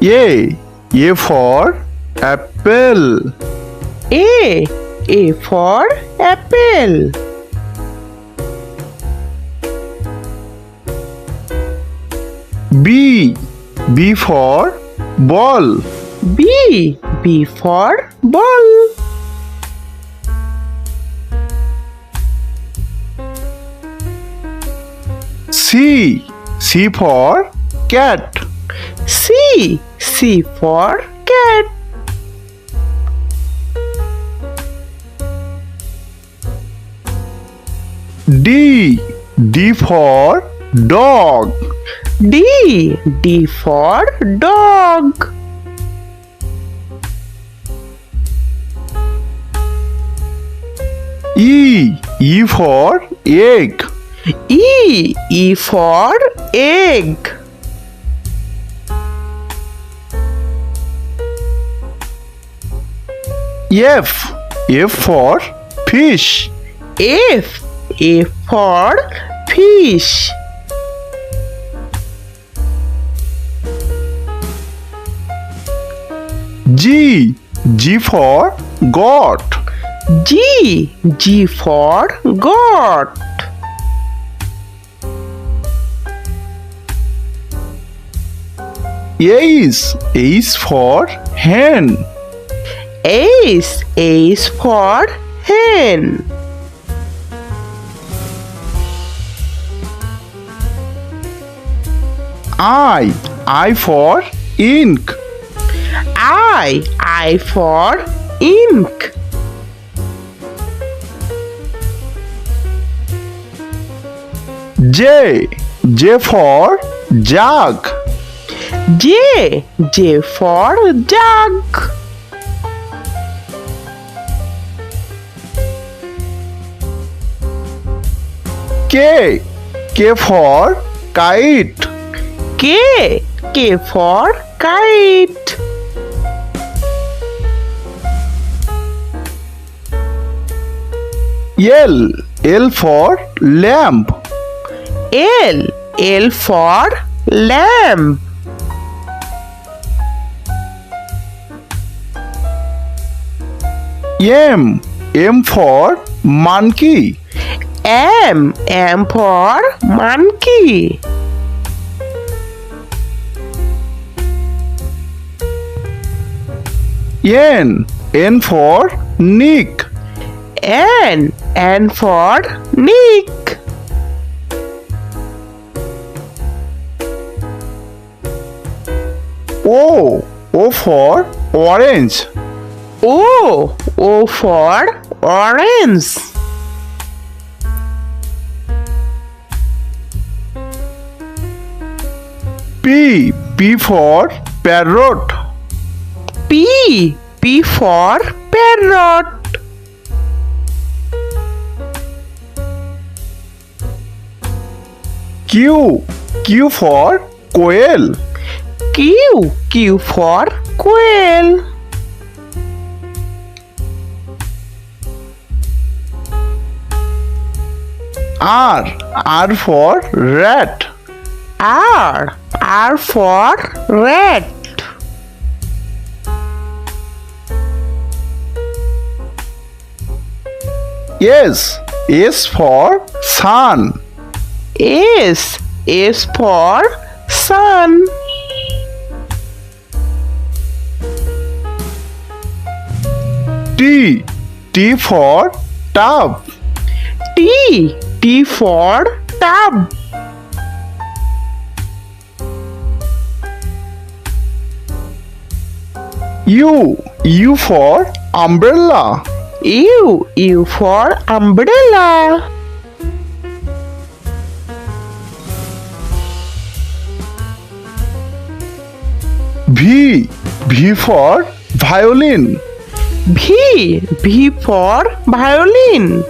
A for apple. A for apple. B for ball. B for ball. C for cat. C for cat. D for dog. D for dog. E for egg. E for egg. F for fish. F for fish. G for goat. G for goat. H for hen. H for hen. I for ink. I for ink. J for jug. J for jug. K for kite. K for kite. L for lamp. L for lamp. M for monkey. M for monkey. N for nick. N for nick. O for orange. O for orange. P for parrot. P for parrot. Q for quail. Q for quail. R for rat. R for rat. S for sun. S for sun. T for tub. T for tub. U for umbrella. U for umbrella. V for violin. V for violin.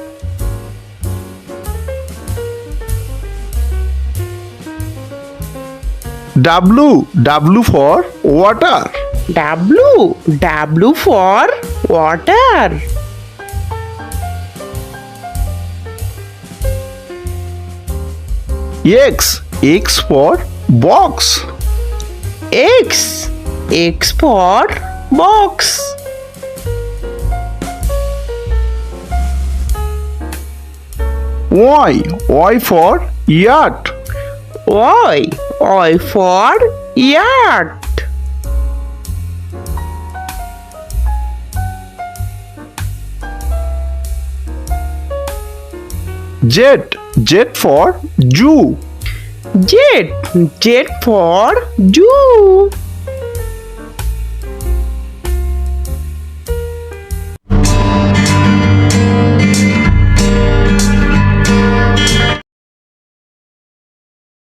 W for water. W for water. X for box. X X for box. Y for yacht. Y for yacht. Z for zoo. Z for zoo.